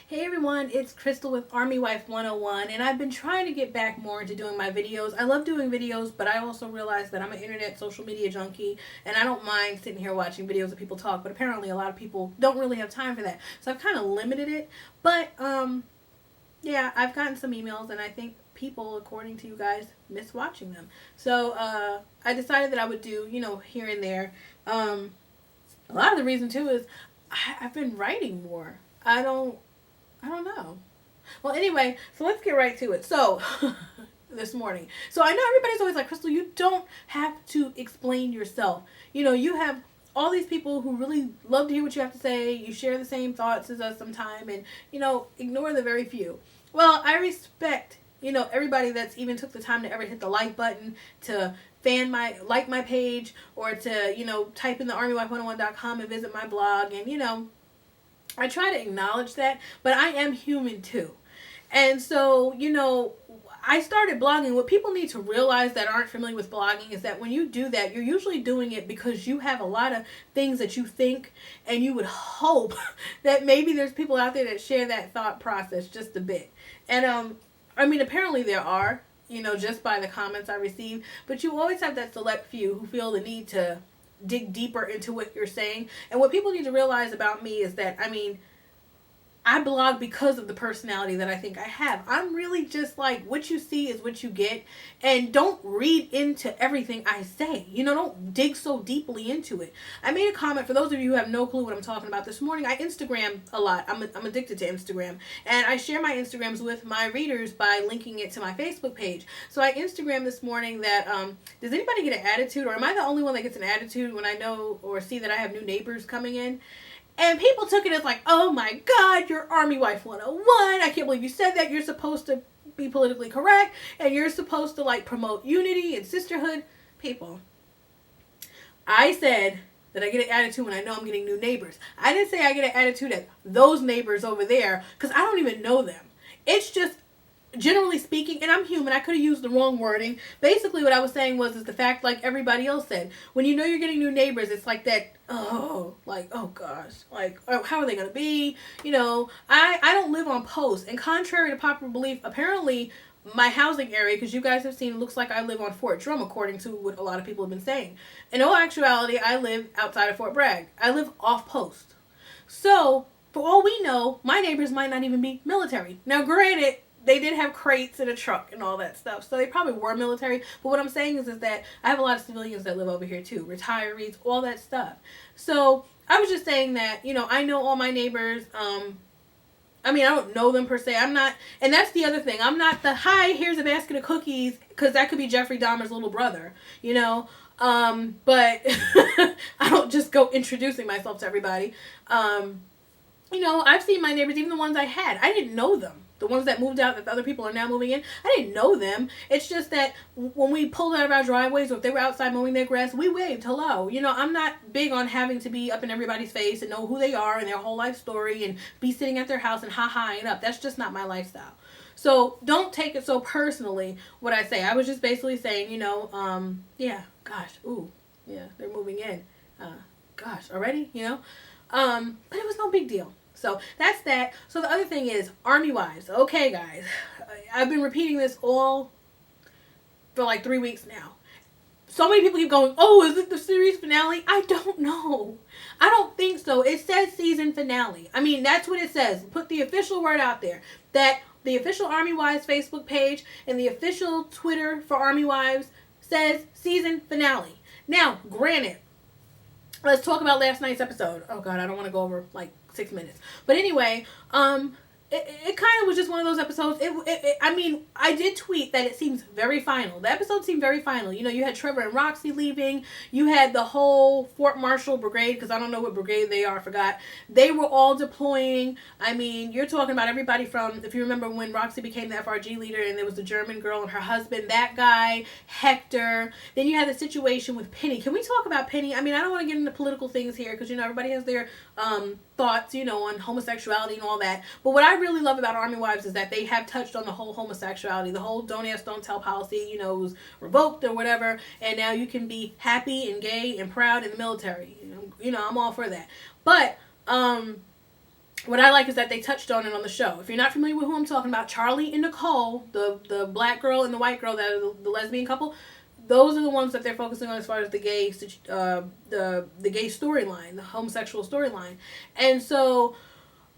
Hey everyone, it's Crystal with Army Wife 101, and I've been trying to get back more into doing my videos. I love doing videos, but I also realize that I'm an internet social media junkie, and I don't mind sitting here watching videos of people talk, but apparently a lot of people don't really have time for that. So I've kind of limited it, but yeah, I've gotten some emails, and I think people, according to you guys, miss watching them. So I decided that I would do, here and there. A lot of the reason too is I've been writing more. I don't know. Well, anyway, so let's get right to it. So, this morning. So, I know everybody's always like, Crystal, you don't have to explain yourself. You have all these people who really love to hear what you have to say. You share the same thoughts as us sometime, and, ignore the very few. Well, I respect, everybody that's even took the time to ever hit the like button, to like my page, or to, type in the armywife101.com and visit my blog, and, I try to acknowledge that, but I am human too. And so, I started blogging. What people need to realize that aren't familiar with blogging is that when you do that, you're usually doing it because you have a lot of things that you think, and you would hope that maybe there's people out there that share that thought process just a bit. And, apparently there are, just by the comments I receive, but you always have that select few who feel the need to dig deeper into what you're saying. And what people need to realize about me is that, I blog because of the personality that I think I have. I'm really just like, what you see is what you get. And don't read into everything I say. Don't dig so deeply into it. I made a comment, for those of you who have no clue what I'm talking about this morning. I Instagram a lot. I'm addicted to Instagram. And I share my Instagrams with my readers by linking it to my Facebook page. So I Instagram this morning that, does anybody get an attitude? Or am I the only one that gets an attitude when I know or see that I have new neighbors coming in? And people took it as like, oh my God, you're Army Wife 101. I can't believe you said that. You're supposed to be politically correct. And you're supposed to promote unity and sisterhood. People, I said that I get an attitude when I know I'm getting new neighbors. I didn't say I get an attitude at those neighbors over there because I don't even know them. It's just, generally speaking, and I'm human, I could have used the wrong wording. Basically what I was saying is the fact, like everybody else said, when you know you're getting new neighbors, it's like that, oh gosh, how are they going to be? I don't live on posts, and contrary to popular belief, apparently my housing area, because you guys have seen, it looks like I live on Fort Drum, according to what a lot of people have been saying. In all actuality, I live outside of Fort Bragg. I live off post. So, for all we know, my neighbors might not even be military. Now, granted, they did have crates in a truck and all that stuff, so they probably were military. But what I'm saying is that I have a lot of civilians that live over here too, retirees, all that stuff. So I was just saying that, I know all my neighbors. I don't know them per se. I'm not, and that's the other thing. I'm not the, hi, here's a basket of cookies, because that could be Jeffrey Dahmer's little brother, but I don't just go introducing myself to everybody. I've seen my neighbors, even the ones I had. I didn't know them. The ones that moved out that the other people are now moving in, I didn't know them. It's just that when we pulled out of our driveways, or if they were outside mowing their grass, we waved hello. I'm not big on having to be up in everybody's face and know who they are and their whole life story and be sitting at their house and ha-haing up. That's just not my lifestyle. So don't take it so personally what I say. I was just basically saying, yeah, gosh, ooh, yeah, they're moving in. Gosh, already, but it was no big deal. So that's that. So the other thing is Army Wives. Okay, guys, I've been repeating this all for like 3 weeks now. So many people keep going, oh, is it the series finale? I don't know. I don't think so. It says season finale. That's what it says. Put the official word out there. That the official Army Wives Facebook page and the official Twitter for Army Wives says season finale. Now, granted, let's talk about last night's episode. Oh, God, I don't want to go over 6 minutes. But anyway, it kind of was just one of those episodes. I did tweet that it seems very final. The episode seemed very final. You had Trevor and Roxy leaving. You had the whole Fort Marshall Brigade, because I don't know what brigade they are, I forgot. They were all deploying. You're talking about everybody from, if you remember when Roxy became the FRG leader and there was the German girl and her husband, that guy, Hector. Then you had the situation with Penny. Can we talk about Penny? I don't want to get into political things here, because, everybody has their thoughts, on homosexuality and all that. But what I really love about Army Wives is that they have touched on the whole homosexuality, the whole don't ask, don't tell policy, was revoked or whatever, and now you can be happy and gay and proud in the military. I'm all for that. But what I like is that they touched on it on the show. If you're not familiar with who I'm talking about, Charlie and Nicole, the black girl and the white girl that are the lesbian couple, those are the ones that they're focusing on as far as the gay gay storyline, the homosexual storyline. And so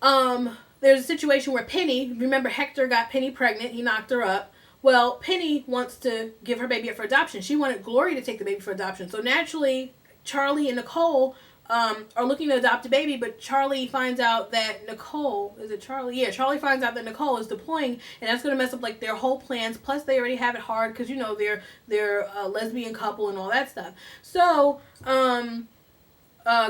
there's a situation where Penny, remember Hector got Penny pregnant, he knocked her up. Well, Penny wants to give her baby up for adoption. She wanted Glory to take the baby for adoption. So naturally, Charlie and Nicole are looking to adopt a baby, but Charlie finds out that Nicole, is it Charlie? Yeah, Charlie finds out that Nicole is deploying, and that's going to mess up like their whole plans. Plus, they already have it hard because, you know, they're a lesbian couple and all that stuff. So,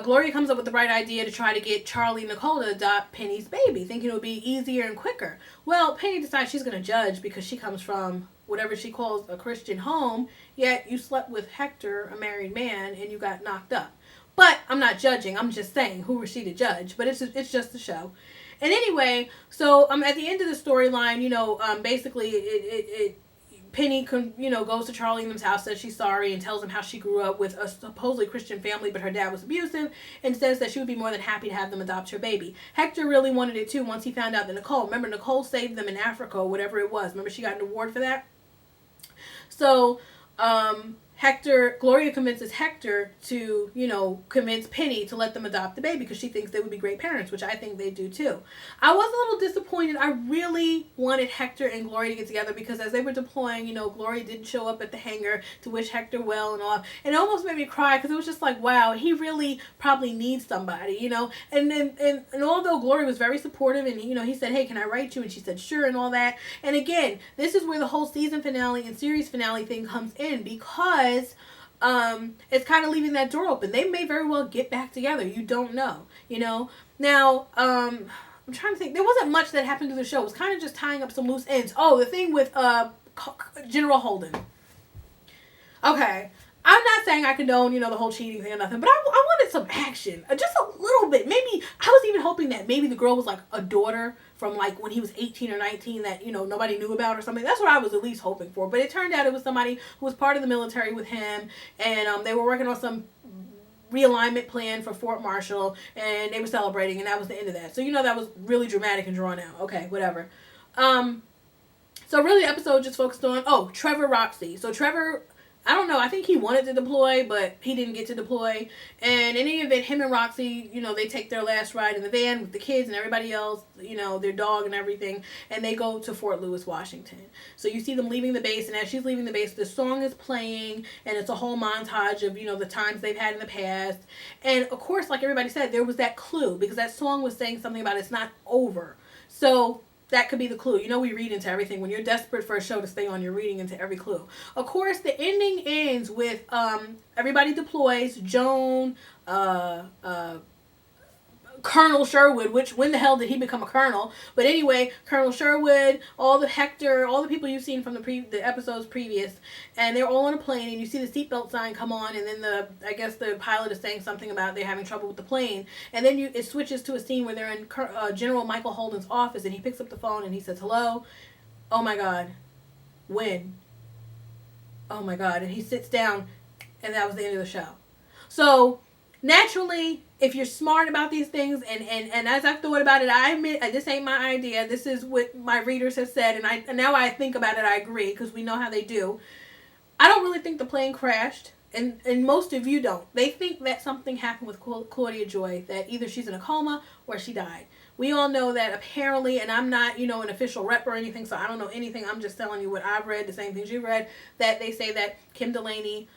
Gloria comes up with the right idea to try to get Charlie and Nicole to adopt Penny's baby, thinking it would be easier and quicker. Well, Penny decides she's going to judge because she comes from whatever she calls a Christian home, yet you slept with Hector, a married man, and you got knocked up. But I'm not judging. I'm just saying, who was she to judge? But it's just a show. And anyway, so at the end of the storyline, you know, basically Penny, you know, goes to Charlie and them's house, says she's sorry, and tells him how she grew up with a supposedly Christian family, but her dad was abusive, and says that she would be more than happy to have them adopt her baby. Hector really wanted it too once he found out that remember Nicole saved them in Africa or whatever it was. Remember she got an award for that? So, Gloria convinces Hector to, you know, convince Penny to let them adopt the baby because she thinks they would be great parents, which I think they do too. I was a little disappointed. I really wanted Hector and Gloria to get together because as they were deploying, you know, Gloria didn't show up at the hangar to wish Hector well and all. And it almost made me cry because it was just like, wow, he really probably needs somebody, you know. And although Gloria was very supportive and, you know, he said, hey, can I write you? And she said, sure, and all that. And again, this is where the whole season finale and series finale thing comes in because it's kind of leaving that door open. They may very well get back together. You don't know, you know. Now, I'm trying to think. There wasn't much that happened to the show. It was kind of just tying up some loose ends. Oh, the thing with General Holden. Okay. I'm not saying I condone, you know, the whole cheating thing or nothing, but I wanted some action. Just a little bit. Maybe, I was even hoping that maybe the girl was like a daughter from like when he was 18 or 19 that, you know, nobody knew about or something. That's what I was at least hoping for. But it turned out it was somebody who was part of the military with him, and they were working on some realignment plan for Fort Marshall, and they were celebrating, and that was the end of that. So, you know, that was really dramatic and drawn out. Okay, whatever. So really the episode just focused on, Trevor Roxy. So Trevor, I don't know, I think he wanted to deploy, but he didn't get to deploy. And in any event, him and Roxy, you know, they take their last ride in the van with the kids and everybody else, you know, their dog and everything, and they go to Fort Lewis, Washington. So you see them leaving the base, and as she's leaving the base, the song is playing, and it's a whole montage of, you know, the times they've had in the past. And, of course, like everybody said, there was that clue, because that song was saying something about it's not over. So that could be the clue. You know, we read into everything. When you're desperate for a show to stay on, you're reading into every clue. Of course, the ending ends with everybody deploys. Joan, Colonel Sherwood, which when the hell did he become a colonel? But anyway, Colonel Sherwood, all the Hector, all the people you've seen from the episodes previous, and they're all on a plane, and you see the seatbelt sign come on, and then I guess the pilot is saying something about they're having trouble with the plane, and then it switches to a scene where they're in General Michael Holden's office, and he picks up the phone and he says, hello? Oh my God. When? Oh my God. And he sits down, and that was the end of the show. So naturally, if you're smart about these things, and as I've thought about it, I admit this ain't my idea. This is what my readers have said, and now I think about it, I agree, because we know how they do. I don't really think the plane crashed, and most of you don't. They think that something happened with Claudia Joy, that either she's in a coma or she died. We all know that apparently, and I'm not, you know, an official rep or anything, so I don't know anything. I'm just telling you what I've read, the same things you read, that they say that Kim Delaney,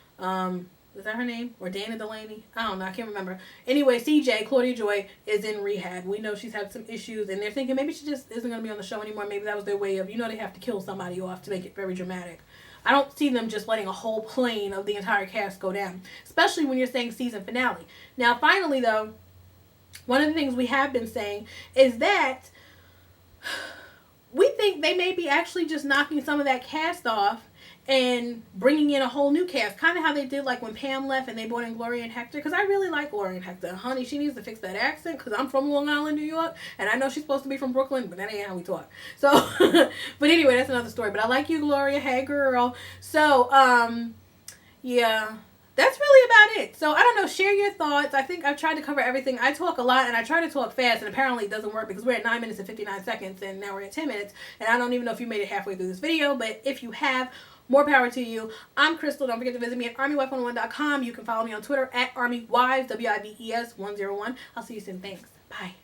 is that her name? Or Dana Delaney? I don't know. I can't remember. Anyway, CJ, Claudia Joy, is in rehab. We know she's had some issues, and they're thinking maybe she just isn't going to be on the show anymore. Maybe that was their way of, you know, they have to kill somebody off to make it very dramatic. I don't see them just letting a whole plane of the entire cast go down, especially when you're saying season finale. Now, finally, though, one of the things we have been saying is that we think they may be actually just knocking some of that cast off and bringing in a whole new cast, kind of how they did like when Pam left and they brought in Gloria and Hector, because I really like Gloria and Hector. Honey, she needs to fix that accent, because I'm from Long Island, New York, and I know she's supposed to be from Brooklyn, but that ain't how we talk. So, but anyway, that's another story. But I like you, Gloria. Hey, girl. So, yeah, that's really about it. So I don't know, share your thoughts. I think I've tried to cover everything. I talk a lot and I try to talk fast, and apparently it doesn't work because we're at 9 minutes and 59 seconds and now we're at 10 minutes, and I don't even know if you made it halfway through this video, but if you have, more power to you. I'm Crystal. Don't forget to visit me at armywife101.com. You can follow me on Twitter at armywives, WIVES 101. I'll see you soon. Thanks. Bye.